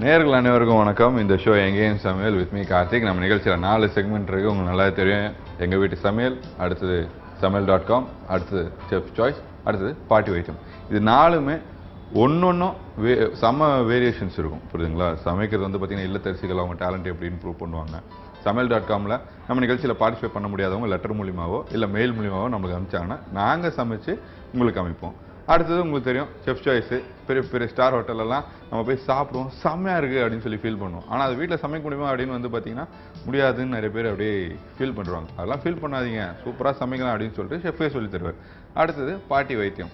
நேயர்கள் அனைவருக்கும் வணக்கம். இந்த ஷோ எங்கேயும் சமையல் வித் மீ கார்த்திக். நம்ம நிகழ்ச்சியில் 4 செக்மெண்ட் இருக்குது. உங்களுக்கு நல்லா தெரியும். எங்கள் வீட்டு சமையல், அடுத்தது சமையல்.com, அடுத்தது செஃப் சாய்ஸ், அடுத்தது பார்ட்டி வைட்டம். இது 4மே ஒன்னொன்னும் செம்ம வேரியேஷன்ஸ் இருக்கும், புரியுதுங்களா? சமைக்கிறது வந்து பார்த்திங்கன்னா இல்லத்தரசிகள் அவங்க டேலண்ட் எப்படி இம்ப்ரூவ் பண்ணுவாங்க. சமையல்.comல நம்ம நிகழ்ச்சியில் பார்ட்டிசிபேட் பண்ண முடியாதவங்க லெட்டர் மூலியமாவோ இல்லை மெயில் மூலியமாவோ நம்மளுக்கு அனுப்பிச்சாங்கன்னா நாங்கள் சமைச்சு உங்களுக்கு அமைப்போம். அடுத்தது உங்களுக்கு தெரியும் செஃப் சாய்ஸு. பெரிய பெரிய ஸ்டார் ஹோட்டலெல்லாம் நம்ம போய் சாப்பிடுவோம், செம்மையாக இருக்குது அப்படின்னு சொல்லி ஃபீல் பண்ணுவோம். ஆனால் அது வீட்டில் சமைக்க முடியுமா அப்படின்னு வந்து பார்த்தீங்கன்னா முடியாதுன்னு நிறைய பேர் அப்படியே ஃபீல் பண்ணுறாங்க. அதெல்லாம் ஃபீல் பண்ணாதீங்க, சூப்பராக சமைக்கலாம் அப்படின்னு சொல்லிட்டு ஷெஃபே சொல்லி தருவார். அடுத்தது பார்ட்டி வைத்தியம்,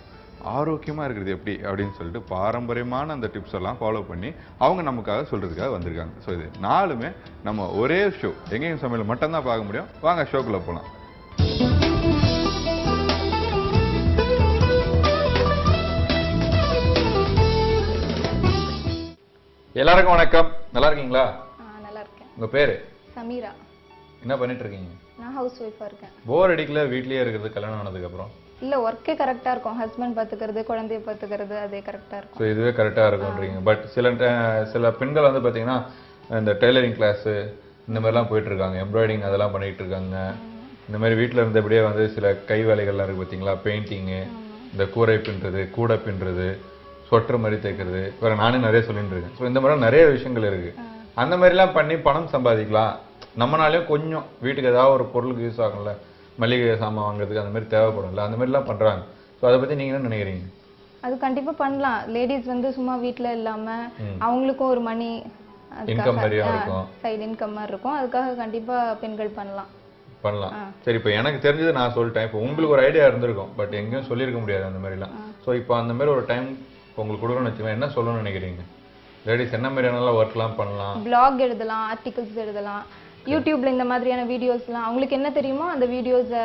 ஆரோக்கியமாக இருக்கிறது எப்படி அப்படின்னு சொல்லிட்டு பாரம்பரியமான அந்த டிப்ஸ் எல்லாம் ஃபாலோ பண்ணி அவங்க நமக்காக சொல்கிறதுக்காக வந்திருக்காங்க. ஸோ இது 4மே நம்ம ஒரே ஷோ எங்கேயும் சமையல் மட்டும்தான் பார்க்க முடியும். வாங்க ஷோக்குள்ளே போகலாம். எல்லாருக்கும் வணக்கம். நல்லா இருக்கீங்களா? நல்லா இருக்கேன். உங்க பேரு? சமீரா. என்ன பண்ணிட்டு இருக்கீங்க? நான் ஹவுஸ் ஒய்ஃபா இருக்கேன். போர் அடிக்கல வீட்லயே இருக்கிறது கல்யாணம் ஆனதுக்கு அப்புறம்? இல்ல, ஒர்க்கே கரெக்டா இருக்கும். ஹஸ்பண்ட் பாத்துக்கிறது, குழந்தைய பாத்துக்கிறது, அதே கரெக்டா இருக்கும். ஸோ இதுவே கரெக்டா இருக்கும்ன்றீங்க. பட் சில பெண்கள் வந்து பாத்தீங்கன்னா இந்த டெய்லரிங் கிளாஸ் இந்த மாதிரிலாம் போயிட்டு இருக்காங்க, எம்ப்ராய்டிங் அதெல்லாம் பண்ணிட்டு இருக்காங்க. இந்த மாதிரி வீட்டில் இருந்தபடியே வந்து சில கை வேலைகள்லாம் இருக்கு பார்த்தீங்களா? பெயிண்டிங்கு, இந்த கூரை பின்னுறது, கூடை பின்னுறது, சொட்டர் மாதிரி தைக்கிறது, வேறு நானே நிறைய சொல்லிட்டு இருக்கேன். ஸோ இந்த மாதிரி நிறைய விஷயங்கள் இருக்குது. அந்த மாதிரிலாம் பண்ணி பணம் சம்பாதிக்கலாம். நம்மளாலேயும் கொஞ்சம் வீட்டுக்கு ஏதாவது ஒரு பொருளுக்கு யூஸ் ஆகும்ல, மளிகை சாமான் வாங்குறதுக்கு அந்த மாதிரி தேவைப்படும்ல, அந்த மாதிரிலாம் பண்ணுறாங்க. ஸோ அதை பற்றி நீங்கள் என்ன நினைக்கிறீங்க? அது கண்டிப்பாக பண்ணலாம். லேடிஸ் வந்து சும்மா வீட்டில் இல்லாமல் அவங்களுக்கும் ஒரு மணி இன்கம் மாதிரியா இருக்கும், சைடு இன்கம் மாதிரி இருக்கும். அதுக்காக கண்டிப்பாக பெண்கள் பண்ணலாம். சரி, இப்போ எனக்கு தெரிஞ்சது நான் சொல்லிட்டேன். இப்போ உங்களுக்கு ஒரு ஐடியா இருந்திருக்கும், பட் எங்கேயும் சொல்லியிருக்க முடியாது அந்த மாதிரிலாம். ஸோ இப்போ அந்த மாதிரி ஒரு டைம் உங்களுக்கு கொடுக்கணும்னு வச்சுக்கோங்க, என்ன சொல்லணும்னு நினைக்கிறீங்க? லேடிஸ் என்ன மாதிரியான ஒர்க்லாம் பண்ணலாம்? பிளாக் எழுதலாம், ஆர்டிகல்ஸ் எழுதலாம், யூடியூப்ல இந்த மாதிரியான வீடியோஸ்லாம் அவங்களுக்கு என்ன தெரியுமோ அந்த வீடியோஸை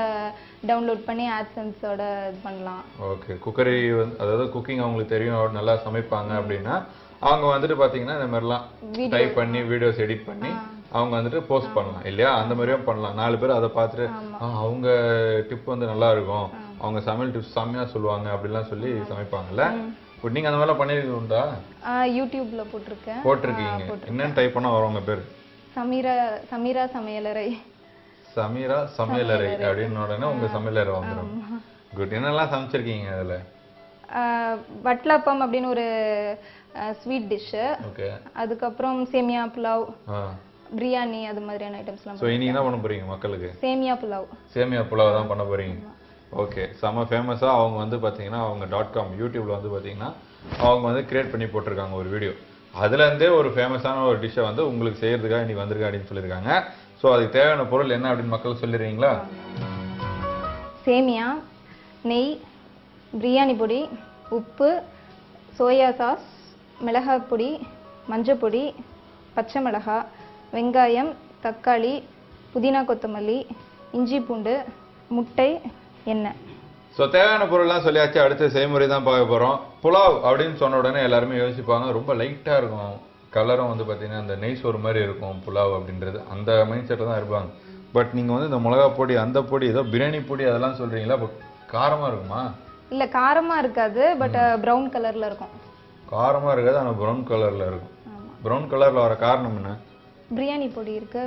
டவுன்லோட் பண்ணி ஆட்சன்ஸோட இது பண்ணலாம். ஓகே. குக்கரி வந்து அதாவது குக்கிங் அவங்களுக்கு தெரியும், நல்லா சமைப்பாங்க அப்படின்னா அவங்க வந்துட்டு பார்த்தீங்கன்னா இந்த மாதிரிலாம் டைப் பண்ணி வீடியோஸ் எடிட் பண்ணி அவங்க வந்துட்டு போஸ்ட் பண்ணலாம் இல்லையா? அந்த மாதிரியும் பண்ணலாம். 4 பேர் அதை பார்த்துட்டு அவங்க டிப் வந்து நல்லா இருக்கும், அவங்க சமையல் டிப்ஸ் செம்மையாக சொல்லுவாங்க அப்படிலாம் சொல்லி சமைப்பாங்கல்ல. இப்போ நீங்கள் அந்த மாதிரிலாம் பண்ணியிருக்கீங்களா? யூடியூப்ல போட்டிருக்கீங்க. என்னன்னு டைப் பண்ணால் வரும் உங்கள் பேர்? சமீரா சமையலறை. சமீரா சமையலறை அப்படின்னு உடனே உங்கள் சமையலறை வந்துடும். குட். என்னெல்லாம் சமைச்சிருக்கீங்க அதில்? வட்லாப்பம் அப்படின்னு ஒரு ஸ்வீட் டிஷ்ஷு, அதுக்கப்புறம் சேமியா புலாவ், பிரியாணி, அது மாதிரியான ஐட்டம்ஸ்லாம். ஸோ இன்னைக்கு என்ன பண்ண போறீங்க மக்களுக்கு? சேமியா புலாவ் தான் பண்ண போறீங்க. ஓகே. செம்ம ஃபேமஸாக அவங்க வந்து பார்த்தீங்கன்னா அவங்க .com யூடியூப்ல வந்து பார்த்தீங்கன்னா அவங்க வந்து கிரியேட் பண்ணி போட்டிருக்காங்க ஒரு வீடியோ. அதுலேருந்தே ஒரு ஃபேமஸான ஒரு டிஷ்ஷை வந்து உங்களுக்கு செய்யறதுக்காக இன்னைக்கு வந்திருக்கா அப்படின்னு சொல்லியிருக்காங்க. ஸோ அதுக்கு தேவையான பொருள் என்ன அப்படின்னு மக்களுக்கு சொல்லிடுறீங்களா? சேமியா, நெய், பிரியாணி பொடி, உப்பு, சோயா சாஸ், மிளகாய் பொடி, மஞ்சள் பொடி, பச்சை மிளகாய், வெங்காயம், தக்காளி, புதினா கொத்தமல்லி, இஞ்சி பூண்டு, முட்டை, எண்ணெய். ஸோ தேவையான பொருள்லாம் சொல்லியாச்சு. அடுத்த செய்முறை தான் பார்க்க போகிறோம். புலாவ் அப்படின்னு சொன்ன உடனே எல்லாருமே யோசிப்பாங்க, ரொம்ப லைட்டாக இருக்கும், கலரும் வந்து பார்த்தீங்கன்னா அந்த நெய் சோறு மாதிரி இருக்கும் புலாவ் அப்படின்றது, அந்த மைண்ட் செட்டில் தான் இருப்பாங்க. பட் நீங்கள் வந்து இந்த மிளகா பொடி, அந்த பொடி, ஏதோ பிரியாணி பொடி அதெல்லாம் சொல்கிறீங்களா? பட் காரமாக இருக்குமா? இல்லை, காரமாக இருக்காது, பட் ப்ரௌன் கலரில் இருக்கும். காரமாக இருக்காது, ஆனால் ப்ரௌன் கலரில் இருக்கும். ப்ரௌன் கலரில் வர காரணம் என்ன? பிரியாணி பொடி இருக்கு.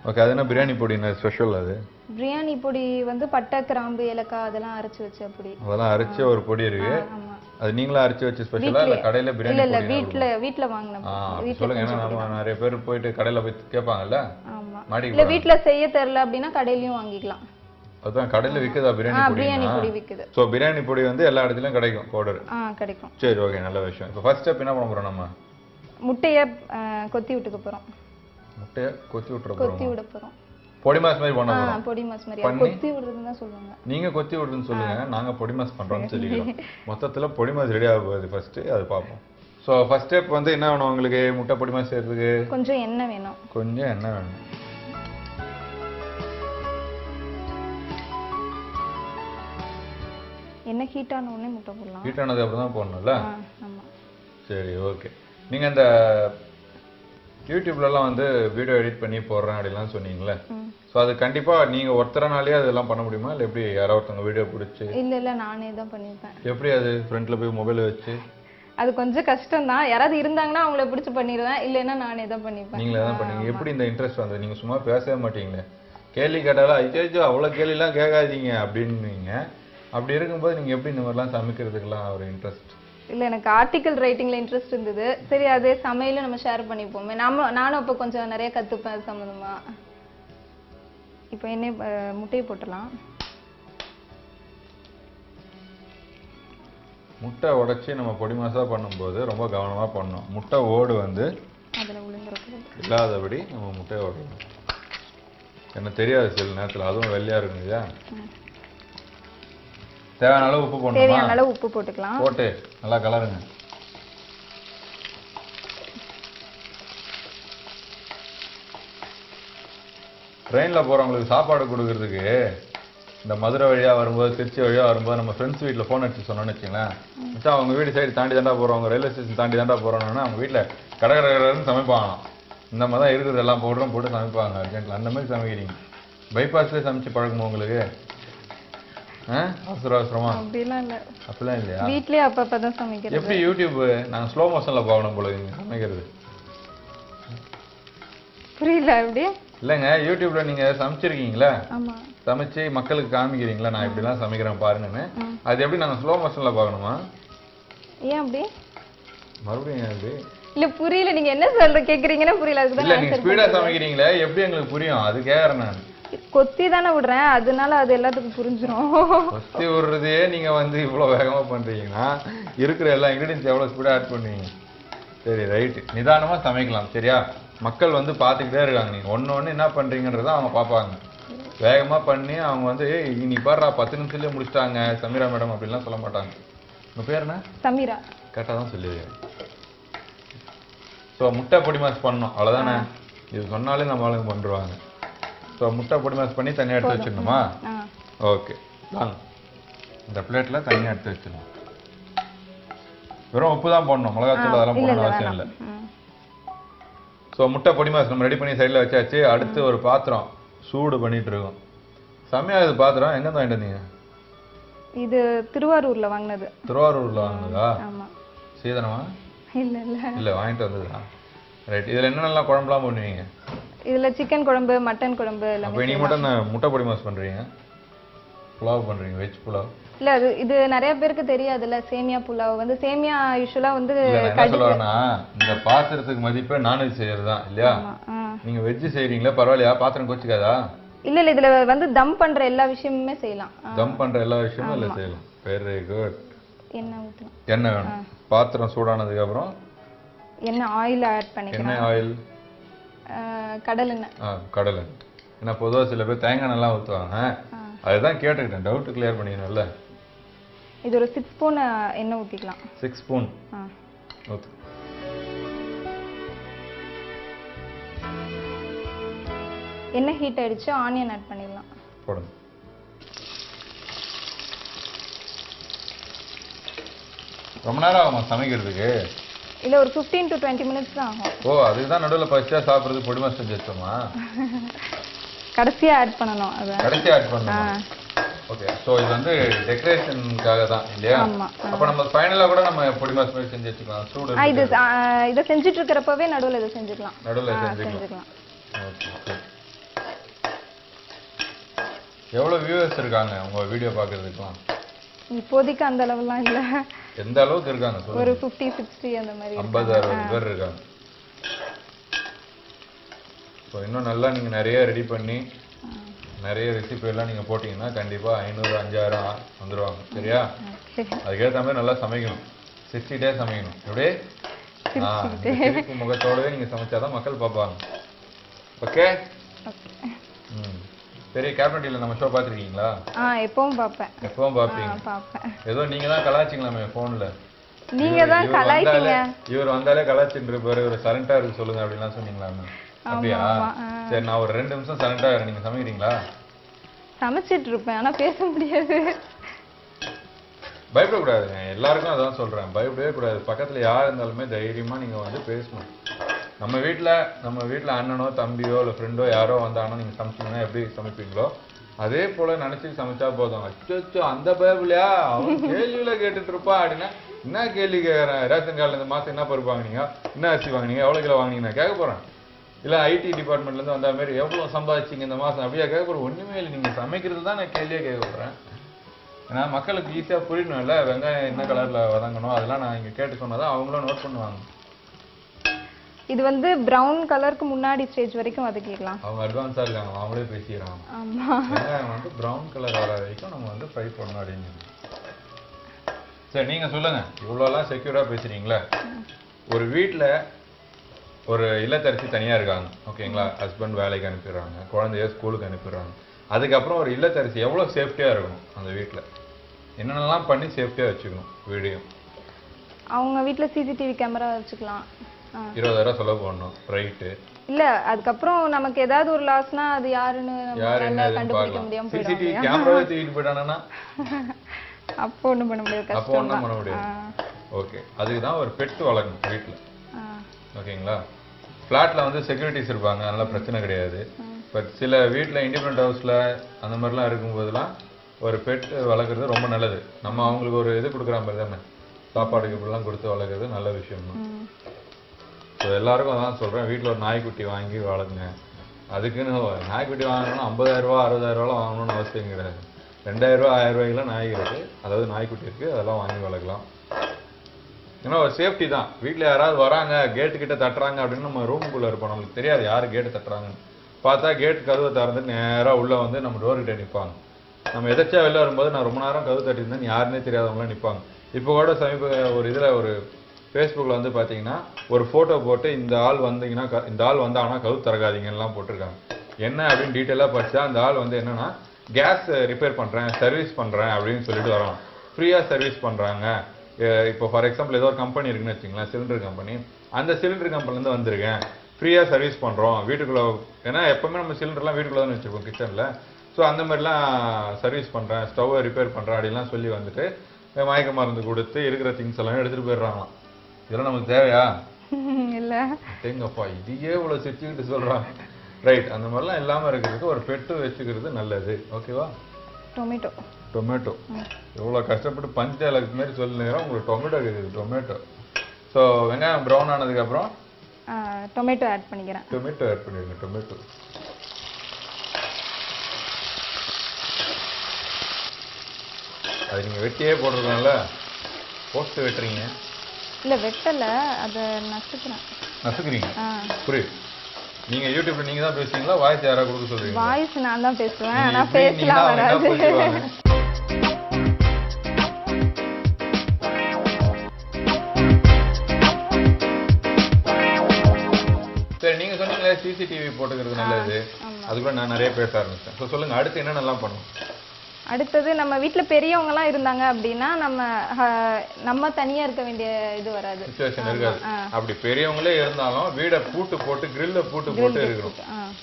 ஓகே. அது என்ன பிரியாணி பொடி? என்ன ஸ்பெஷல் அது? பிரியாணி பொடி வந்து பட்டை, கிராம்பு, ஏலக்காய் அதெல்லாம் அரைச்சு வச்ச பொடி. அதெல்லாம் அரைச்ச ஒரு பொடி இருக்கு. அது நீங்களா அரைச்சு வச்ச ஸ்பெஷலா இல்ல கடையில பிரியாணி பொடி? இல்ல, வீட்ல வாங்குன. சொல்லுங்க. ஏன்னா நிறைய பேர் போயிட்டு கடையில போய் கேட்பாங்கல்ல. ஆமா. இல்ல வீட்ல செய்ய தெரியல அப்படின்னா கடையிலயும் வாங்கிக்கலாம். அதான் கடையில விக்குதா பிரியாணி பொடி விக்குது. சோ பிரியாணி பொடி வந்து எல்லா இடத்துலயும் கிடைக்கும், பவுடர் கிடைக்கும். சரி, ஓகே, நல்ல விஷயம். இப்போ ஃபர்ஸ்ட் ஸ்டெப் என்ன பண்ண போறோம்? நம்ம முட்டைய கொத்தி விட்டுக்க போறோம். முட்டைய கொத்தி விட போறோம். பொடி மாஸ் மாதிரி பண்ண போறோம். பொடி மாஸ் மாதிரி கொத்தி விடுறதுன்னு தான் சொல்லுவாங்க. நீங்க கொத்தி விடுறதுன்னு சொல்லுங்க, நாங்க பொடி மாஸ் பண்றோம்னு சொல்லிக்கிறோம். மொத்தத்துல பொடி மாஸ் ரெடி ஆக போகுது. ஃபர்ஸ்ட் அது பாப்போம். சோ ஃபர்ஸ்ட் ஸ்டெப் வந்து என்ன வேணும் உங்களுக்கு? முட்டை பொடி மாஸ் செய்யறதுக்கு கொஞ்சம் எண்ணெய் வேணும். எண்ணெய் ஹீட் ஆன உடனே முட்டை போடலாம். ஹீட் ஆனதுக்கு அப்புறம் தான் போடணும்ல? ஆமா. சரி, ஓகே. நீங்க இந்த யூடியூப்லலாம் வந்து வீடியோ எடிட் பண்ணி போடுறேன் அப்படிலாம் சொன்னீங்களே, ஸோ அது கண்டிப்பாக நீங்கள் ஒருத்தரனாலே அதெல்லாம் பண்ண முடியுமா? இல்லை எப்படி யாராவது ஒருத்தவங்க வீடியோ பிடிச்சி? இல்லை, நானே தான் பண்ணியிருப்பேன். எப்படி அது ஃப்ரண்ட்டில் போய் மொபைலை வச்சு? அது கொஞ்சம் கஷ்டம் தான். யாராவது இருந்தாங்கன்னா அவங்கள பிடிச்சு பண்ணிடுவேன், இல்லைன்னா நானே தான் பண்ணிப்பேன். நீங்களே தான் பண்ணீங்க. எப்படி இந்த இன்ட்ரெஸ்ட் வந்தது? நீங்க சும்மா பேசவே மாட்டீங்களே, கேள்வி கேட்டாலும் ஐயோ அவ்வளோ கேள்விலாம் கேட்காதீங்க அப்படின்னுவீங்க. அப்படி இருக்கும்போது நீங்க எப்படி இந்த மாதிரிலாம் சமைக்கிறதுக்கெல்லாம் ஒரு இன்ட்ரெஸ்ட்? இல்லை, எனக்கு ஆர்டிக்கல் ரைட்டிங்ல இன்ட்ரெஸ்ட் இருந்தது. சரி, அதே சமையலும் நம்ம ஷேர் பண்ணிப்போமே. நானும் அப்போ கொஞ்சம் நிறைய கற்றுப்பேன் அது சம்மந்தமா. இப்போ முட்டையை போட்டுடலாம். முட்டை உடைச்சி நம்ம பொடி மாசா பண்ணும்போது ரொம்ப கவனமாக பண்ணணும். முட்டை ஓடு வந்து அதில் விழுந்துடக்கூடாது, இல்லாதபடி நம்ம முட்டையை ஓடணும். எனக்கு தெரியாது சில நேரத்தில், அதுவும் வெள்ளையா இருக்கும் இல்லையா. தேவையான அளவு உப்பு போடணும். தேவையான அளவு உப்பு போட்டுக்கலாம். போட்டு நல்லா கலருங்க. ட்ரெயினில் போகிறவங்களுக்கு சாப்பாடு கொடுக்கறதுக்கு இந்த மதுரை வழியாக வரும்போது, திருச்சி வழியாக வரும்போது நம்ம ஃப்ரெண்ட்ஸ் வீட்டில் ஃபோன் அடிச்சு சொன்னோன்னு வச்சுங்களேன், மச்சான் அவங்க வீடு சைடு தாண்டி தாண்டா போகிறவங்க, ரயில்வே ஸ்டேஷன் தாண்டி தாண்டா போகிறோன்னா அவங்க வீட்டில் கடற்கரைன்னு சமைப்பாங்க. இந்த மாதிரி தான் இருக்கிறது, எல்லாம் பவுடரும் போட்டு சமைப்பாங்க அர்ஜென்ட்டில். அந்த மாதிரி சமைக்கிறீங்க. பைபாஸ்லேயே சமைச்சு பழக்கமா உங்களுக்கு? அவசர அவசரமா? அப்படிலாம் இல்லை. அப்படிலாம் இல்லையா? வீட்லயே அப்பப்போ தான் சமைக்கிறது. எப்படி யூடியூப் நாங்கள் ஸ்லோ மோஷனில் பார்க்கணும் போல நீங்கள் சமைக்கிறது? புரியல எப்படி? இல்லைங்க, யூடியூப்ல நீங்கள் சமைச்சிருக்கீங்களா? ஆமாம். சமைச்சு மக்களுக்கு காமிக்கிறீங்களா நான் இப்படிலாம் சமைக்கிறேன் பாருங்கன்னு? அது எப்படி நாங்கள் ஸ்லோ மோஷனில் பார்க்கணுமா? ஏன் அப்படி? மறுபடியும் எப்படி? இல்லை புரியல, நீங்க என்ன கேட்குறீங்கன்னா புரியல. அதுக்கு இல்லை, தான் நீங்கள் ஸ்பீடாக சமைக்கிறீங்களே, எப்படி எங்களுக்கு புரியும்? அது கேட்குறேன் நான். கொத்தி தானே விடுறேன், அதனால அது எல்லாத்துக்கும் புரிஞ்சிடும். கொத்தி விடுறதையே நீங்கள் வந்து இவ்வளோ வேகமாக பண்ணுறீங்கன்னா இருக்கிற எல்லா இன்க்ரீடியன்ஸ் எவ்வளோ ஸ்பீடாக ஆட் பண்ணுவீங்க? சரி, ரைட்டு. நிதானமாக சமைக்கலாம் சரியா? மக்கள் வந்து பார்த்துக்கிட்டே இருக்காங்க. நீங்கள் ஒன்று என்ன பண்ணுறீங்கன்றதை அவங்க பார்ப்பாங்க. வேகமாக பண்ணி அவங்க வந்து இன்னைக்கு பாடுறா 10 நிமிஷத்துலேயே முடிச்சிட்டாங்க சமீரா மேடம் அப்படின்லாம் சொல்ல மாட்டாங்க. உங்கள் பேர் என்ன? சமீரா. கரெக்டாக தான் சொல்லுவீங்க. ஸோ முட்டை பொடி மாஸ் பண்ணணும் அவ்வளோதானே? இது சொன்னாலே நம்ம ஆளுங்க பண்ணுருவாங்க. ஸோ முட்டை பொடி மாஸ் பண்ணி தனியாக எடுத்து வச்சிடணுமா? ஓகே, வாங்க இந்த பிளேட்டில் தனியாக எடுத்து வச்சிடணும். வெறும் உப்பு தான் போடணும், மிளகாத்தூள் அதெல்லாம் போடணும் அவசியம் இல்லை. ஸோ முட்டை பொடி மாஸ் நம்ம ரெடி பண்ணி சைடில் வச்சாச்சு. அடுத்து ஒரு பாத்திரம் சூடு பண்ணிட்டு இருக்கோம். செம்மையாக இது பாத்திரம் எங்கே வாங்கிட்டு வந்தீங்க? இது திருவாரூர்ல வாங்கினது. திருவாரூர்ல வாங்கினதா? ஆமா. சீதனமா? இல்ல இல்ல இல்லை, வாங்கிட்டு வந்ததுதா. ரைட். இதில் என்னென்னலாம் குழம்புலாம் பண்ணுவீங்க? இதுல சிக்கன் குழம்பு, மட்டன் குழம்பு எல்லாம். அப்போ நீங்கள் மட்டும் முட்டை பொடி மாஸ் பண்ணுறீங்க, புலாவ் பண்ணுறீங்க, வெஜ் புலாவ். இல்ல இது நிறைய பேருக்கு தெரியாதுல்ல. சேமியா புலாவ் வந்து சேமியா யூசுவலா வந்து என்ன சொல்லுவாங்கன்னா, இந்த பாத்திரத்துக்கு மதிப்பே நான்வெஜ் செய்யறது தான் இல்லையா? நீங்க வெஜ் செய்றீங்களா, பரவாயில்லையா? பாத்திரம் கோச்சிக்காதா? இல்ல இல்ல, இதுல வந்து தம் பண்ற எல்லா விஷயமுமே செய்யலாம். தம் பண்ற எல்லா விஷயமும் இல்ல செய்யலாம். Very good. எண்ணெய் ஊத்தணும். எண்ணெய் வேணும். பாத்திரம் சூடானதுக்கு அப்புறம் எண்ணெய் ஆயில் ஆட் பண்ணிக்கலாம். என்ன ஆயில்? கடலெண்ணெய். கடலெண்ணெய். ஏன்னா பொதுவாக சில பேர் தேங்காய் எண்ணெய்லாம் ஊற்றுவாங்க. அதுதான் கேட்டுக்கிட்டேன், டவுட் கிளியர் பண்ணிக்கணும்ல. இது ஒரு 6 ஸ்பூன் எண்ணெய் ஊற்றிக்கலாம். 6 ஸ்பூன் ஊற்று. எண்ணெய் ஹீட் ஆயிடுச்சு, ஆனியன் ஆட் பண்ணிடலாம். போடுங்க. ரொம்ப நேரம் ஆகுமா சமைக்கிறதுக்கு? இல்லை, ஒரு 15 to 20 மினிட்ஸ் தான் ஆகும். ஓ, அதுக்கு தான் நடுவில் பச்சையாக சாப்பிட்றது பொடி மாஸ் செஞ்சு வச்சோமா? கடைசியாக ஆட் பண்ணணும். அது கடைசியாக ஆட் பண்ணணும். ஓகே, ஸோ இது வந்து டெக்கரேஷனுக்காக தான் இல்லையா? அப்போ நம்ம ஃபைனலாக கூட நம்ம பொடி மாஸ் மாதிரி செஞ்சு வச்சுக்கலாம். சூடு இதை செஞ்சுட்டு இருக்கிறப்பவே நடுவில் இதை செஞ்சுக்கலாம். நடுவில் செஞ்சுக்கலாம். ஓகே. எவ்வளோ வியூவர்ஸ் இருக்காங்க உங்கள் வீடியோ பார்க்குறதுக்குலாம்? இப்போதைக்கு அந்த அளவுலாம் இல்லை. எந்த அளவுக்கு இருக்காங்க? ஒரு 50-60 அந்த மாதிரி. 50-60 பேர் இருக்காங்க. ஸோ இன்னும் நல்லா நீங்கள் நிறைய ரெடி பண்ணி நிறைய ரெசிபி எல்லாம் நீங்கள் போட்டிங்கன்னா கண்டிப்பாக 500-5000 வந்துடுவாங்க சரியா? அதுக்கேற்ற மாதிரி நல்லா சமைக்கணும், சிரிச்சிட்டே சமைக்கணும். எப்படியே சிரிப்பு முகத்தோடவே நீங்கள் சமைச்சாதான் மக்கள் பார்ப்பாங்க. ஓகே. சரி, கேப்டன் நம்ம ஷோ பார்த்துருக்கீங்களா? எப்பவும் பார்ப்பேன். எப்பவும் பார்ப்பீங்க? ஏதோ நீங்கள் தான் கலாச்சிங்களாமே ஃபோனில். நீங்கள் தான் கலாய்ச்சிங்க. இவர் வந்தாலே கலாச்சின்னு இருப்பாரு, ஒரு சரண்டா இருக்கு சொல்லுங்க அப்படின்லாம் சொன்னீங்களாமே. அப்படியா? சரி, நான் ஒரு 2 நிமிஷம் சரண்டா இருக்கேன். நீங்கள் சமைக்கிறீங்களா? சமைச்சிட்டு இருப்பேன், ஆனால் பேச முடியாது. பயப்படக்கூடாதுங்க, எல்லாருக்கும் அதான் சொல்கிறேன், பயப்படவே கூடாது. பக்கத்தில் யார் இருந்தாலுமே தைரியமாக நீங்கள் வந்து பேசணும். நம்ம வீட்டில் அண்ணனோ தம்பியோ இல்லை ஃப்ரெண்டோ யாரோ வந்தானோ நீங்கள் சமைச்சிங்கன்னா எப்படி சமைப்பீங்களோ அதே போல் நினச்சி சமைச்சா போதும். அச்சோ அந்த பயப்புலையா அவன் கேள்வியில் கேட்டுட்டு இருப்பா அப்படின்னா என்ன கேள்வி கேட்குறேன், ரேஷன் கார்டில் இந்த மாதம் என்ன பருப்பு வாங்கினீங்க, என்ன அரிசி வாங்கினீங்க, எவ்வளோ கிலோ வாங்கினீங்க நான் கேட்க போகிறேன். இல்லை ஐடி டிபார்ட்மெண்ட்லேருந்து வந்த மாதிரி எவ்வளோ சம்பாதிச்சிங்க இந்த மாதம் அப்படியே கேட்க போகிறேன். ஒன்றுமே இல்லை, நீங்கள் சமைக்கிறது தான் நான் கேள்வியே கேட்க போகிறேன். ஏன்னா மக்களுக்கு ஈஸியாக புரியணும்ல, வெங்காயம் என்ன கலரில் வதங்கணும் அதெல்லாம் நான் இங்கே கேட்டு சொன்னதான் அவங்களும் நோட் பண்ணுவாங்க. இது வந்து ப்ரௌன் கலருக்கு முன்னாடி ஸ்டேஜ் வரைக்கும் வதக்கிக்கலாம். அவங்க அட்வான்ஸாக இருக்காங்க, அவங்களே பேசிக்கிறாங்க. ஆமாம், வெங்காயம் வந்து ப்ரௌன் கலர் வர வரைக்கும் நம்ம வந்து ஃப்ரை பண்ணணும் அப்படின்னு. சரி நீங்கள் சொல்லுங்கள், இவ்வளோலாம் செக்யூராக பேசுகிறீங்களே. ஒரு வீட்டில் ஒரு இல்லத்தரசி தனியாக இருக்காங்க, ஓகேங்களா, ஹஸ்பண்ட் வேலைக்கு அனுப்பிடுறாங்க, குழந்தைய ஸ்கூலுக்கு அனுப்பிடுறாங்க. அதுக்கப்புறம் ஒரு இல்லத்தரசி எவ்வளோ சேஃப்டியாக இருக்கணும் அந்த வீட்டில், என்னென்னலாம் பண்ணி சேஃப்டியாக வச்சுக்கணும் வீடியோ. அவங்க வீட்டில் சிசிடிவி கேமரா வச்சுக்கலாம். 20,000 செலவு பண்ணணும், ரைட்டு. இல்லை, அதுக்கப்புறம் நமக்கு ஏதாவது ஒரு லாஸ்னா அது யாருன்னு கண்டுபிடிக்க முடியாம சிசிடிவி கேமராவே தூக்கிட்டு போயிட்டானா அப்போ ஒன்றும் பண்ண முடியாது, அப்போ ஒன்றும் பண்ண முடியாது. ஓகே, அதுக்கு தான் ஒரு பெட்டு வளர்க்கணும் வீட்டில், ஓகேங்களா. ஃப்ளாட்டில் வந்து செக்யூரிட்டிஸ் இருப்பாங்க, அதனால பிரச்சனை கிடையாது. பட் சில வீட்டில் இண்டிபெண்ட் ஹவுஸில் அந்த மாதிரிலாம் இருக்கும்போதெல்லாம் ஒரு பெட் வளர்க்குறது ரொம்ப நல்லது. நம்ம அவங்களுக்கு ஒரு இது கொடுக்குற மாதிரி தானே, சாப்பாடுக்கு இப்படிலாம் கொடுத்து வளர்க்குறது நல்ல விஷயம் தான். ஸோ எல்லாருக்கும் அதான் சொல்கிறேன், வீட்டில் ஒரு நாய்க்குட்டி வாங்கி வளர்க்குங்க. அதுக்குன்னு நாய்க்குட்டி வாங்கணும்னா 50,000 ரூபா 60,000 வாங்கணும்னு அவசியம் கிடையாது. 2,000 ரூபா 1000 ரூபாய்க்குலாம் நாய் இருக்குது, அதாவது நாய்க்குட்டி இருக்குது, அதெல்லாம் வாங்கி வளர்க்கலாம். ஏன்னா ஒரு சேஃப்டி தான். வீட்டில் யாராவது வராங்க கேட்டுக்கிட்ட தட்டுறாங்க அப்படின்னு நம்ம ரூமுக்குள்ளே இருப்போம், நம்மளுக்கு தெரியாது யார் கேட்டு தட்டுறாங்கன்னு. பார்த்தா கேட் கதவை திறந்துட்டு நேராக உள்ளே வந்து நம்ம டோர்கிட்ட நிற்பாங்க. நம்ம எதாச்சா வெளில வரும்போது நான் ரொம்ப நேரம் கதவு தட்டியிருந்தேன்னு யாருன்னே தெரியாதவங்களாம் நிற்பாங்க. இப்போ கூட சமீப ஒரு இதில் ஒரு ஃபேஸ்புக்கில் வந்து பார்த்தீங்கன்னா ஒரு ஃபோட்டோ போட்டு இந்த ஆள் வந்தீங்கன்னா இந்த ஆள் வந்தாங்கன்னா கதவு திறக்காதீங்கலாம் போட்டிருக்காங்க. என்ன அப்படின்னு டீட்டெயிலாக படித்தா அந்த ஆள் வந்து என்னென்னா கேஸ் ரிப்பேர் பண்ணுறேன், சர்வீஸ் பண்ணுறேன் அப்படின்னு சொல்லிட்டு வரோம். ஃப்ரீயாக சர்வீஸ் பண்ணுறாங்க. இப்போ ஃபார் எக்ஸாம்பிள் ஏதோ ஒரு கம்பெனி இருக்குன்னு வச்சுங்களேன், சிலிண்டர் கம்பெனி, அந்த சிலிண்டர் கம்பெனிலேருந்து வந்திருக்கேன், ஃப்ரீயாக சர்வீஸ் பண்ணுறோம் வீட்டுக்குள்ளே. ஏன்னா எப்போவுமே நம்ம சிலிண்டர்லாம் வீட்டுக்குள்ளே தான் வச்சுருக்கோம் கிச்சனில். ஸோ அந்த மாதிரிலாம் சர்வீஸ் பண்ணுறேன், ஸ்டவ்வை ரிப்பேர் பண்ணுறேன் அப்படின்லாம் சொல்லி வந்துட்டு மயக்க மருந்து கொடுத்து இருக்கிற திங்ஸ் எல்லாம் எடுத்துகிட்டு போயிடுறாங்களாம். இதெல்லாம் நமக்கு தேவையா? இல்லை, தேங்கப்பா இதையே இவ்வளோ சிரிச்சுக்கிட்டு சொல்கிறாங்க. ரைட், அந்த மாதிரிலாம் இல்லாமல் இருக்கிறதுக்கு ஒரு பெட்டு வச்சுக்கிறது நல்லது, ஓகேவா. டொமேட்டோ டொமேட்டோ எவ்வளோ கஷ்டப்பட்டு பஞ்சாயத்து மாதிரி சொல்லுங்க, உங்களுக்கு டொமேட்டோ இருக்குது. டொமேட்டோ. ஸோ வெங்காயம் ப்ரௌன் ஆனதுக்கப்புறம் டொமேட்டோ ஆட் பண்ணிக்கிறேன். டொமேட்டோ ஆட் பண்ணிடுங்க. டொமேட்டோ அது நீங்கள் வெட்டியே போடுறதுனால போஸ்ட் வெட்டுறீங்க. இல்லை வெட்டலை, அதை நசுக்கிறேன். நசுக்கிறீங்க, புரியுது. நீங்கள் யூடியூப்ல நீங்கள் தான் பேசுவீங்களா, வாய்ஸ் யாராவது கொடுக்க சொல்றீங்க? வாய்ஸ் நான் தான் பேசுவேன், ஆனால் பேசலாம் வராது. சரி, நீங்கள் சொன்னீங்களே சிசிடிவி போட்டுக்கிறது நல்லது, அதுக்குள்ள நான் நிறைய பேச ஆரம்பிச்சேன். ஸோ சொல்லுங்கள், அடுத்து என்னென்னலாம் பண்ணுவோம்? அடுத்தது நம்ம வீட்டில் பெரியவங்கலாம் இருந்தாங்க அப்படின்னா நம்ம தனியாக இருக்க வேண்டிய இது வராது, சிச்சுவேஷன் இருக்காது. அப்படி பெரியவங்களே இருந்தாலும் வீடை பூட்டு போட்டு கிரில்ல பூட்டு போட்டு இருக்கணும்.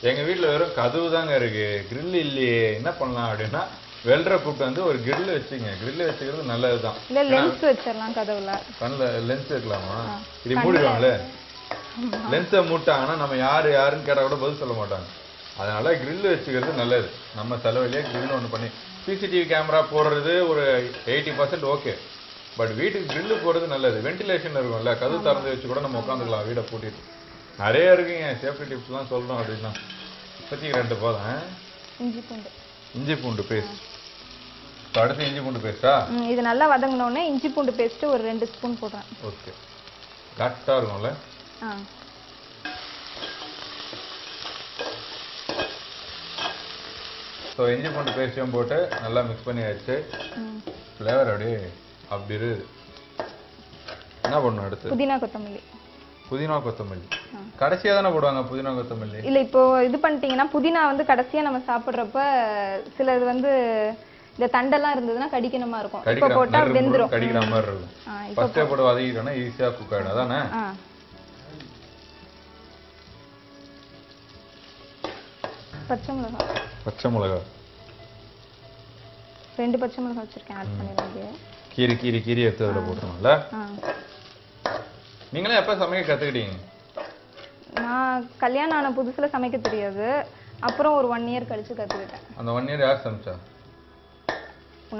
எங்கள் வீட்டில் வெறும் கதவு தாங்க இருக்கு, கிரில் இல்லையே, என்ன பண்ணலாம் அப்படின்னா வெல்ற கூப்பிட்டு வந்து ஒரு கிரில் வச்சுங்க. கிரில் வச்சுக்கிறது நல்லது தான். இல்லை லென்ஸ் வச்சிடலாம் கதவுல. கண்ணில் லென்ஸ் வைக்கலாமா? இப்படி மூடிடுவாங்களே, லென்ஸை மூட்டாங்கன்னா நம்ம யாருன்னு கேட்டால் கூட பதில் சொல்ல மாட்டாங்க. அதனால கிரில் வச்சுக்கிறது நல்லது. நம்ம செலவிலேயே கிரில் ஒன்று பண்ணி சிசிடிவி கேமரா போடுறது ஒரு 80% ஓகே. பட் வீட்டுக்கு கிரில்லு போடுறது நல்லது. வென்டிலேஷன் இருக்கும்ல, கதவு திறந்து வச்சு கூட நம்ம உட்காந்துக்கலாம் வீடை பூட்டிட்டு. நிறைய இருக்குங்க சேஃப்டி டிப்ஸ்லாம் சொல்கிறோம் அப்படின்னா. பற்றி 2 போதும். இஞ்சி பூண்டு பேஸ்ட். அடுத்து இஞ்சி பூண்டு பேஸ்ட்டா? இது நல்லா வதங்கினோடனே இஞ்சி பூண்டு பேஸ்ட் ஒரு 2 ஸ்பூன் போடுறேன். ஓகே, கரெக்டாக இருக்கும்ல. ஸோ இஞ்சி பூண்டு பேஸ்ட்டையும் போட்டு நல்லா மிக்ஸ் பண்ணி வச்சு ஃப்ளேவர் அப்படியே அப்படி இருக்குது. என்ன பண்ணணும் அடுத்து? புதினா கொத்தமல்லி. புதினா கொத்தமல்லி கடைசியாக தானே போடுவாங்க புதினா கொத்தமல்லி? இல்லை, இப்போ இது பண்ணிட்டீங்கன்னா புதினா வந்து கடைசியாக நம்ம சாப்பிட்றப்ப சில இது வந்து இந்த தண்டெல்லாம் இருந்ததுன்னா கடிக்கணுமா இருக்கும். இப்போ போட்டால் வெந்துடும், கடிக்கிற மாதிரி இருக்கும். ஃபர்ஸ்டே போட்டு வதக்கிட்டோன்னா ஈஸியாக குக் ஆகிடும். அதானே? பச்சை மிளகாய். பச்சை மிளகாய் 2 பச்சை மிளகாய் வச்சிருக்கேன், ஆட் பண்ணிடுங்க. கீரி எடுத்து அதில் போட்டுருவோம்ல. நீங்களே எப்போ சமைக்க கற்றுக்கிட்டீங்க? நான் கல்யாணம் ஆன புதுசில் சமைக்க தெரியாது, அப்புறம் ஒரு 1 இயர் கழிச்சு கற்றுக்கிட்டேன். அந்த 1 இயர் யார் சமைச்சா?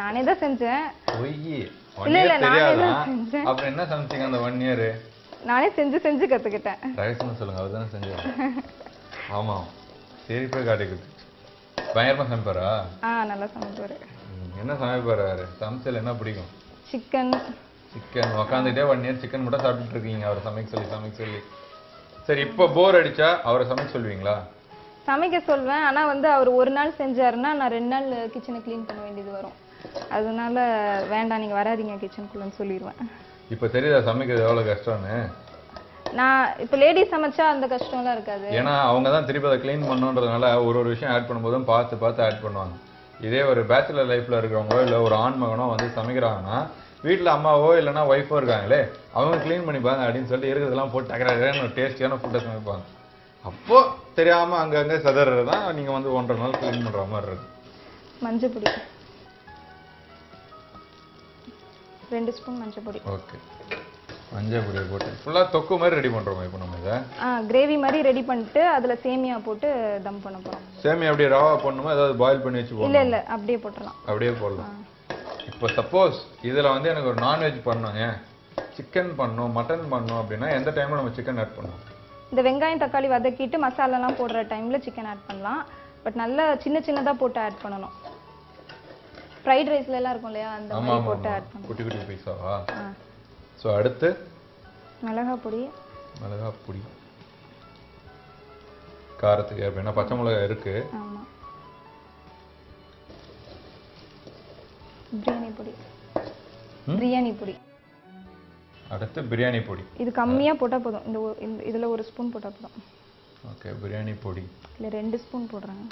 நானே தான் செஞ்சேன். ஒய்யே 1 இல்ல, இயர் நானே தெரியாதா தான் செஞ்சேன். அப்புறம் என்ன சமைச்சீங்க அந்த 1 இயர்? நானே செஞ்சு கத்துக்கிட்டேன். ரகசியமா சொல்லுங்க, அவர் தானே செஞ்சாரு. ஆமா சரி போய் காட்டிக்கிட்டு பயங்கரமா சமைப்பாரா? நல்லா சமைப்பாரு. என்ன சமைப்பாரு அவரு? சமைச்சல் என்ன பிடிக்கும்? சிக்கன். சிக்கன் உக்காந்துட்டே 1 இயர் சிக்கன் மட்டும் சாப்பிட்டுட்டு இருக்கீங்க அவர் சமைக்க சொல்லி. சரி இப்போ போர் அடிச்சா அவரை சமைக்க சொல்லுவீங்களா? சமைக்க சொல்வேன். ஆனா வந்து அவர் ஒரு நாள் செஞ்சாருன்னா நான் 2 நாள் கிச்சனை க்ளீன் பண்ண வேண்டியது வரும். அதனால வேண்டாம் நீங்க வராதீங்க கிச்சனுக்குள்ளன்னு சொல்லிடுவேன். இப்போ தெரியுதா சமைக்கிறது எவ்வளவு கஷ்டம்னு? நான் இப்போ லேடிஸ் சமைச்சா அந்த கஷ்டம்லாம் இருக்காது. ஏன்னா அவங்க தான் திருப்பி அதை க்ளீன் பண்ணணுன்றதுனால ஒரு விஷயம் ஆட் பண்ணும்போதும் பார்த்து ஆட் பண்ணுவாங்க. இதே ஒரு பேச்சுலர் லைஃப்ல இருக்கிறவங்களோ இல்லை ஒரு ஆண் மகனோ வந்து சமைக்கிறாங்கன்னா வீட்டில் அம்மாவோ இல்லைன்னா ஒய்ஃபோ இருக்காங்களே அவங்க க்ளீன் பண்ணிப்பாங்க அப்படின்னு சொல்லி இருக்கிறதெல்லாம் போட்டு டக்கரான்னு ஒரு டேஸ்டியான ஃபுட்டை சமைப்பாங்க. அப்போ தெரியாம அங்கங்கே சதறது தான் நீங்க வந்து 1.5 நாள் க்ளீன் பண்ற மாதிரி இருக்கு. மஞ்சள் பொடி 2 ஸ்பூன் மஞ்சள் பொடி. ஓகே மஞ்சள் பொடி போட்டு ஃபுல்லா தொக்கு மாதிரி ரெடி பண்றோம். இப்போ நம்ம இதை கிரேவி மாதிரி ரெடி பண்ணிட்டு அதுல சேமியா போட்டு தம் பண்ண போறோம். சேமியா அப்படியே ரவா போடணுமா ஏதாவது பாயில் பண்ணி வச்சு போடணும்? இல்ல அப்படியே போட்டுறலாம். அப்படியே போடலாம். இப்போ சப்போஸ் இதுல வந்து எனக்கு ஒரு நான்வெஜ் பண்ணணும், சிக்கன் பண்ணணும் மட்டன் பண்ணணும் அப்படின்னா எந்த டைம்ல நம்ம சிக்கன் ஆட் பண்ணுவோம்? இந்த வெங்காயம் தக்காளி வதக்கிட்டு மசாலாலாம் போடுற டைம்ல சிக்கன் ஆட் பண்ணலாம். பட் நல்லா சின்னதா போட்டு ஆட் பண்ணணும். ஃப்ரைட் ரைஸ்ல எல்லாம் இருக்கும் இல்லையா அந்த மாதிரி போட்டு ஆட் பண்ணணும். குட்டி பீஸாவா? சோ அடுத்து மிளகாய் பொடி. காரத்துக்கு அப்படின்னா பச்சை மிளகாய் இருக்கு. ஆமா. பிரியாணி பொடி. அடுத்து பிரியாணி பொடி. இது கம்மியா போட்டா போதும். இதுல 1 ஸ்பூன் போட்டா போதும். ஓகே பிரியாணி பொடி. இல்ல 2 ஸ்பூன் போடுறாங்க.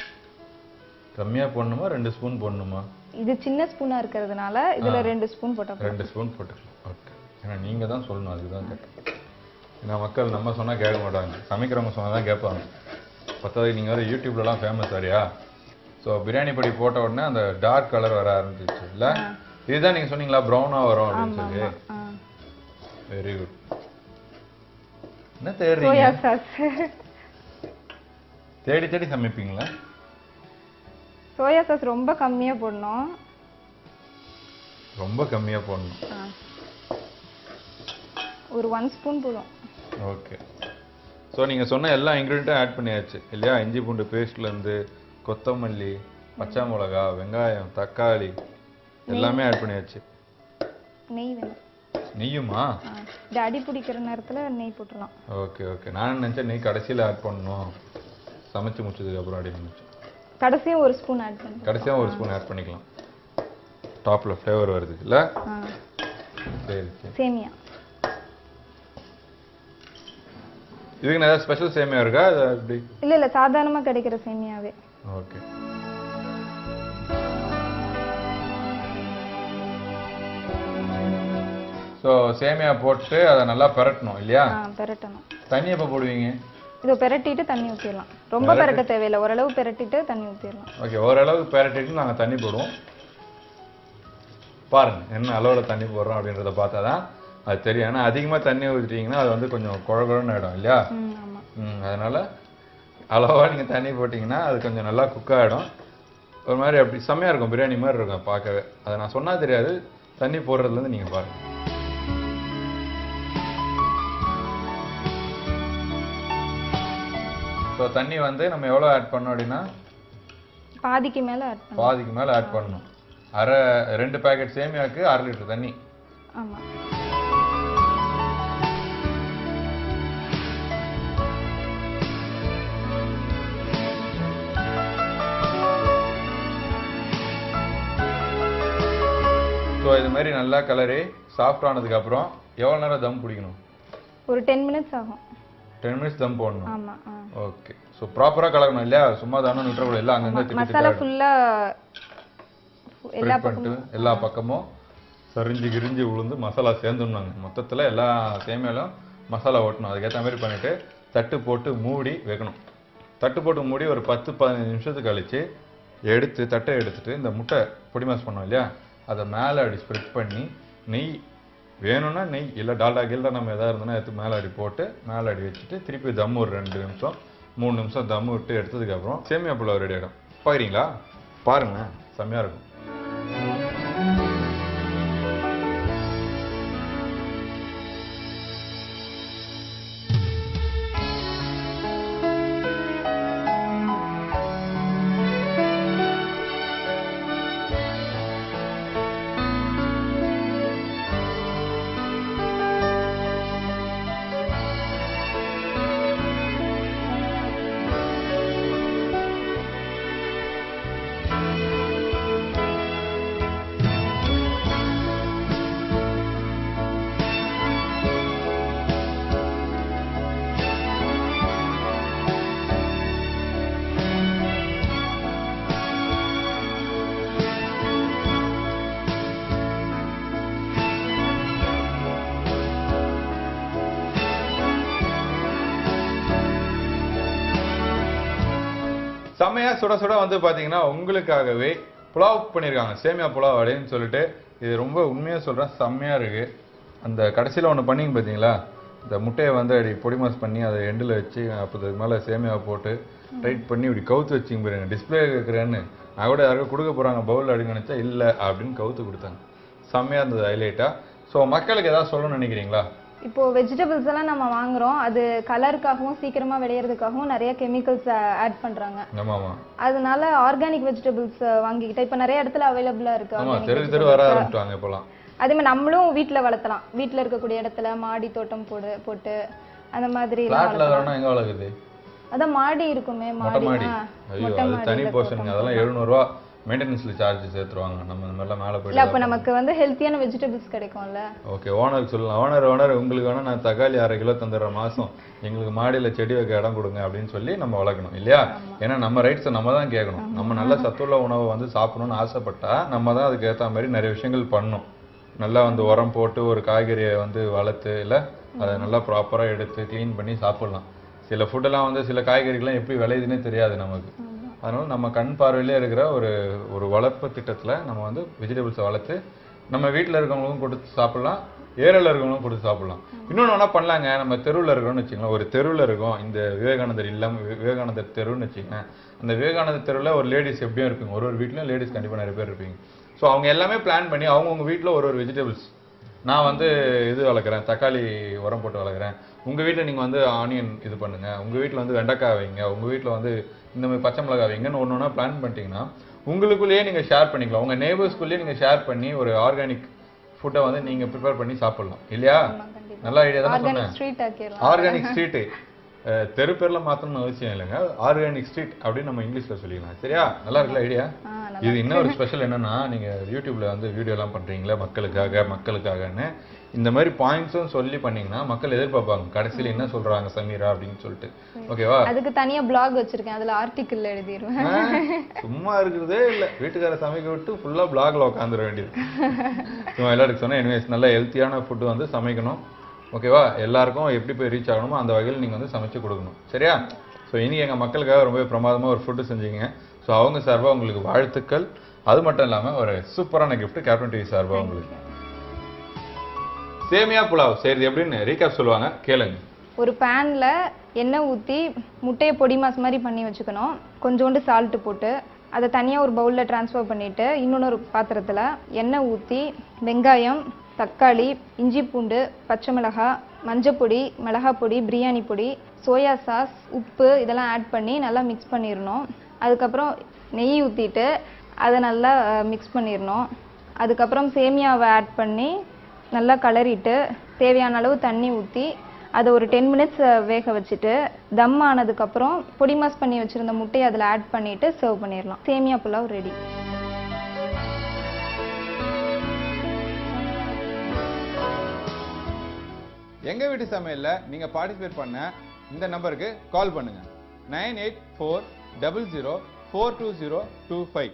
கம்மியா போடணுமா 2 ஸ்பூன் போடணுமா? இது சின்ன ஸ்பூனா இருக்கிறதுனால இதுல 2 ஸ்பூன் போட்டா போதும். 2 ஸ்பூன் போட்டுக்கலாம். ஓகே ஏன்னா நீங்க தான் சொல்லணும் அதுதான் கேட்டேன். ஏன்னா மக்கள் நம்ம சொன்னா கேட்க மாட்டாங்க, சமைக்கிறவங்க சொன்னா தான் கேட்பாங்க. பத்தாவது நீங்க வேற யூடியூப்லலாம் ஃபேமஸ் சரியா? ஸோ பிரியாணி பொடி போட்ட உடனே அந்த டார்க் கலர் வர ஆரம்பிச்சிச்சு இல்ல? இதுதான் நீங்க சொன்னீங்களா ப்ரௌனா வரும் அப்படின்னு சொல்லி? Very good. என்ன தேடுறீங்க? Soya sauce. தேடி சமைப்பீங்களா? சோயா சாஸ் ரொம்ப கம்மியா போடணும். ஒரு 1 ஸ்பூன் போதும். ஓகே ஸோ நீங்க சொன்ன எல்லா இன்கிரீடியண்ட்டும் ஆட் பண்ணியாச்சு இல்லையா? இஞ்சி பூண்டு பேஸ்ட்ல இருந்து கொத்தமல்லி பச்சை மிளகா வெங்காயம் தக்காளி எல்லாமே ஆட் பண்ணியாச்சு. நெய் வேணும். நெய்யுமா? அடி பிடிக்கிற நேரத்துல நெய் போட்டுடலாம். ஓகே நான் நினைச்சேன் நெய் கடைசியில ஆட் பண்ணணும் சமைச்சு முடிச்சதுக்கு அப்புறம் அப்படின்னு நினைச்சேன். கடைசியா 1 ஸ்பூன் ஆட் பண்ணலாம். கடைசியா 1 ஸ்பூன் ஆட் பண்ணிக்கலாம். டாப்ல ஃப்ளேவர் வருது இல்ல? சரி. சேமியா. இதுக்கு ஏதாவது ஸ்பெஷல் சேமியா இருக்கா எப்படி? இல்ல சாதாரணமா கிடைக்கிற சேமியாவே. ஓகே சோ சேமியா போட்டு அதை நல்லா பெரட்டணும் இல்லையா? பெரட்டணும். தண்ணி எப்ப போடுவீங்க? இதை பெரட்டிட்டு தண்ணி ஊத்திடலாம். ரொம்ப பெரட்ட தேவையில்லை, ஓரளவு பெரட்டிட்டு தண்ணி ஊத்திடலாம். ஓகே ஓரளவு பெரட்டிட்டு நாங்க தண்ணி போடுவோம். பாருங்க என்ன அளவுல தண்ணி போடுறோம் அப்படின்றத பார்த்தாதான் அது தெரியும். ஏன்னா அதிகமா தண்ணி ஊற்றிட்டீங்கன்னா அது வந்து கொஞ்சம் குழகுழன்னு ஆயிடும் இல்லையா? அதனால அளவா நீங்க தண்ணி போட்டீங்கன்னா அது கொஞ்சம் நல்லா குக் ஆகிடும். ஒரு மாதிரி அப்படி செம்மையா இருக்கும், பிரியாணி மாதிரி இருக்கும் பார்க்கவே. அதை நான் சொன்னா தெரியாது, தண்ணி போடுறதுலேருந்து நீங்க பாருங்க. ஸோ தண்ணி வந்து நம்ம எவ்வளோ ஆட் பண்ணோம் அப்படின்னா பாதிக்கு மேலே ஆட் பண்ணணும். 2 பேக்கெட் சேமியாவுக்கு 1/2 லிட்டர் தண்ணி. ஆமா. ஸோ இது மாதிரி நல்லா கலரி சாஃப்ட் ஆனதுக்கு அப்புறம் எவ்வளோ நேரம் தம் பிடிக்கணும்? ஒரு 10 மினிட்ஸ் ஆகும். 10 மினிட்ஸ் தம் போடணும். ஆமா. ஓகே ஸோ ப்ராப்பராக கலக்கணும் இல்லையா? சும்மா தானே விட்டுறக்கூடாது. எல்லாம் அங்கங்கே மசாலா ஃபுல்லா எல்லா பக்கமும் சரிஞ்சு உளுந்து மசாலா சேர்ந்துடணுங்க. மொத்தத்தில் எல்லா சேமியாலும் மசாலா ஓட்டணும். அதுக்கேற்ற மாதிரி பண்ணிட்டு தட்டு போட்டு மூடி வைக்கணும். தட்டு போட்டு மூடி ஒரு 10-15 நிமிஷத்துக்கு கழிச்சு தட்டை எடுத்துட்டு இந்த முட்டை பொடி மாஸ் பண்ணோம் இல்லையா, அதை மேலே அப்படி ஸ்ப்ரெட் பண்ணி நெய் வேணும்னா நெய் இல்லை டால்டா கீல்டா நம்ம எதாவது இருந்தோன்னா எடுத்து மேலே அடி போட்டு மேலே அடி வச்சுட்டு திருப்பி தம் ஒரு 2 நிமிஷம் 3 நிமிஷம் தம் விட்டு எடுத்ததுக்கப்புறம் சேமியா புலாவ் ரெடி ஆகிடும். பார்க்குறீங்களா? பாருங்க செம்மையாக இருக்கும். செம்மையா சுட சுட வந்து பாத்தீங்கன்னா உங்களுக்காகவே புலாவ் பண்ணியிருக்காங்க, சேமியா புலாவ் அப்படின்னு சொல்லிட்டு. இது ரொம்ப உண்மையாக சொல்கிறேன், செம்மையாக இருக்குது. அந்த கடைசியில் ஒன்று பண்ணிங்க பார்த்தீங்களா, இந்த முட்டையை வந்து அப்படி பொடி மாஸ் பண்ணி அதை எண்டில் வச்சு அப்போ அதுக்கு மேலே சேமியாவை போட்டு டைட் பண்ணி இப்படி கவுத்து வச்சிங்க பாருங்க. டிஸ்பிளே இருக்கிறேன்னு நான் கூட யாருக்கும் கொடுக்க போகிறாங்க பவுல் அப்படின்னு நினச்சா இல்லை அப்படின்னு கவுத்து கொடுத்தாங்க. செம்மையாக இருந்தது ஹைலைட்டாக. ஸோ மக்களுக்கு ஏதாவது சொல்லணும்னு நினைக்கிறீங்களா? இப்போ வெஜிடபிள்ஸ் எல்லாம் நம்ம வாங்குறோம், அது கலருக்காகவும் சீக்கிரமா விளையிறதுக்காகவும் நிறைய கெமிக்கல்ஸ் ஆட் பண்றாங்க. ஆமாமா. அதனால ஆர்கானிக் வெஜிடபிள்ஸ் வாங்கிக்கிட்டா இப்ப நிறைய இடத்துல அவைலபிளா இருக்கு. ஆமா, தெரு வர ஆரம்பிச்சாங்க இப்போலாம். அதே மாதிரி நம்மளும் வீட்ல வளர்த்தலாம். வீட்ல இருக்கக்கூடிய இடத்துல மாடி தோட்டம் போட்டு அந்த மாதிரி எங்க வளர்க்குது? அதான் மாடி இருக்குமே, மாடி. ஐயோ, அது தனி போர்ஷன். அதெல்லாம் 700 ரூபா மெயின்டெனன்ஸ்ல சார்ஜ் சேர்த்துருவாங்க. நம்ம இந்த மாதிரிலாம் மேலே போயிட்டு அப்போ நமக்கு வந்து ஹெல்த்தியான வெஜிடபிள்ஸ் கிடைக்கும்ல. ஓகே, ஓனருக்கு சொல்லலாம், ஓனர் உங்களுக்கு வேணா நான் தக்காளி 1/2 கிலோ தந்துடுறேன் மாசம், எங்களுக்கு மாடியில் செடி வைக்க இடம் கொடுங்க அப்படின்னு சொல்லி நம்ம வளர்க்கணும் இல்லையா? ஏன்னா நம்ம ரைட்ஸை நம்ம தான் கேட்கணும். நம்ம நல்ல சத்துள்ள உணவை வந்து சாப்பிடணும்னு ஆசைப்பட்டா நம்ம தான் அதுக்கு ஏற்ற மாதிரி நிறைய விஷயங்கள் பண்ணணும். நல்லா வந்து உரம் போட்டு ஒரு காய்கறியை வந்து வளர்த்து இல்லை அதை நல்லா ப்ராப்பராக எடுத்து க்ளீன் பண்ணி சாப்பிடலாம். சில ஃபுட்டெல்லாம் வந்து சில காய்கறிகள்லாம் எப்படி விளையுதுன்னே தெரியாது நமக்கு. அதனால நம்ம கண் பார்வையிலே இருக்கிற ஒரு வளர்ப்பு திட்டத்தில் நம்ம வந்து வெஜிடபிள்ஸை வளர்த்து நம்ம வீட்டில் இருக்கவங்களுக்கும் கொடுத்து சாப்பிடலாம், ஏரியாவில் இருக்கவங்களும் கொடுத்து சாப்பிடலாம். இன்னொன்று வேணா பண்ணலாங்க. நம்ம தெருவில் இருக்கிறோம்னு வச்சுக்கலாம், ஒரு தெருவில் இருக்கோம், இந்த விவேகானந்தர் இல்லம் விவேகானந்தர் தெருன்னு வச்சுக்கோங்க. அந்த விவேகானந்தர் தெருவில் ஒரு லேடிஸ் எப்படியும் இருப்பீங்க, ஒரு வீட்லையும் லேடிஸ் கண்டிப்பாக நிறைய பேர் இருப்பீங்க. ஸோ அவங்க எல்லாமே பிளான் பண்ணி அவங்கவுங்க வீட்டில் ஒரு வெஜிடபிள்ஸ், நான் வந்து இது வளர்க்குறேன், தக்காளி உரம் போட்டு வளர்க்குறேன், உங்கள் வீட்டில் நீங்கள் வந்து ஆனியன் இது பண்ணுங்கள், உங்கள் வீட்டில் வந்து வெண்டைக்காய் வைங்க, உங்கள் வீட்டில் வந்து இந்த மாதிரி பச்சை மிளகாய் வைங்கன்னு ஒன்று ஒன்றா பிளான் பண்ணிட்டீங்கன்னா உங்களுக்குள்ளேயே நீங்கள் ஷேர் பண்ணிக்கலாம். உங்கள் நெய்பர்ஸ்குள்ளேயே நீங்கள் ஷேர் பண்ணி ஒரு ஆர்கானிக் ஃபுட்டை வந்து நீங்கள் ப்ரிப்பேர் பண்ணி சாப்பிடலாம் இல்லையா? நல்ல ஐடியா தான் சொன்னேன். ஆர்கானிக் ஸ்ட்ரீட்டு தெரு பேர்ல மாற்றணும்னு அவசியம் இல்லைங்க, ஆர்கானிக் ஸ்ட்ரீட் அப்படின்னு நம்ம இங்கிலீஷில் சொல்லிக்கலாம். சரியா? நல்லா இருக்குல்ல ஐடியா? இது இன்னொரு ஸ்பெஷல் என்னன்னா, நீங்கள் யூடியூப்ல வந்து வீடியோலாம் பண்ணுறீங்களா மக்களுக்காகன்னு இந்த மாதிரி பாயிண்ட்ஸும் சொல்லி பண்ணீங்கன்னா மக்கள் எதிர்பார்ப்பாங்க கடைசியில் என்ன சொல்றாங்க சமீரா அப்படின்னு சொல்லிட்டு. ஓகேவா? அதுக்கு தனியா பிளாக் வச்சிருக்கேன், அதுல ஆர்டிகிள் எழுதிடுவேன். சும்மா இருக்கிறதே இல்லை, வீட்டுக்கார சமைக்க விட்டு ஃபுல்லா பிளாக்ல உட்காந்துட வேண்டியது. சும்மா எல்லாருக்கும் சொன்னேன். எனிவேஸ் நல்ல ஹெல்த்தியான ஃபுட்டு வந்து சமைக்கணும். ஓகேவா? எல்லாருக்கும் எப்படி போய் ரீச் ஆகணுமோ அந்த வகையில் நீங்கள் வந்து சமைச்சு கொடுக்கணும். சரியா? ஸோ இன்றைக்கி எங்கள் மக்களுக்காக ரொம்பவே பிரமாதமாக ஒரு ஃபுட்டு செஞ்சீங்க. ஸோ அவங்க சார்பாக உங்களுக்கு வாழ்த்துக்கள். அது மட்டும் இல்லாமல் ஒரு சூப்பரான கிஃப்ட் கேப்டன் டிவி சார்பாக உங்களுக்கு. சேமியா புலாவ் செய்யறது எப்படின்னு ரீகேப் சொல்லுவாங்க, கேளுங்க. ஒரு பேன்ல எண்ணெய் ஊற்றி முட்டையை பொடி மாஸ் மாதிரி பண்ணி வச்சுக்கணும். கொஞ்சோண்டு சால்ட்டு போட்டு அதை தனியாக ஒரு பவுலில் ட்ரான்ஸ்ஃபர் பண்ணிவிட்டு இன்னொன்று பாத்திரத்தில் எண்ணெய் ஊற்றி வெங்காயம், தக்காளி, இஞ்சி பூண்டு, பச்சை மிளகாய், மஞ்சப்பொடி, மிளகாப்பொடி, பிரியாணி பொடி, சோயா சாஸ், உப்பு இதெல்லாம் ஆட் பண்ணி நல்லா மிக்ஸ் பண்ணிடணும். அதுக்கப்புறம் நெய் ஊற்றிட்டு அதை நல்லா மிக்ஸ் பண்ணிடணும். அதுக்கப்புறம் சேமியாவை ஆட் பண்ணி நல்லா கலரிட்டு தேவையான அளவு தண்ணி ஊற்றி அதை ஒரு 10 மினிட்ஸ் வேக வச்சுட்டு தம் ஆனதுக்கப்புறம் பொடி மாஸ் பண்ணி வச்சுருந்த முட்டையை அதில் ஆட் பண்ணிவிட்டு சர்வ் பண்ணிடலாம். சேமியா புலாவ் ரெடி. எங்க வீட்டு சமையல்ல நீங்க பார்ட்டிசிபேட் பண்ண இந்த நம்பருக்கு கால் பண்ணுங்க 9840042025.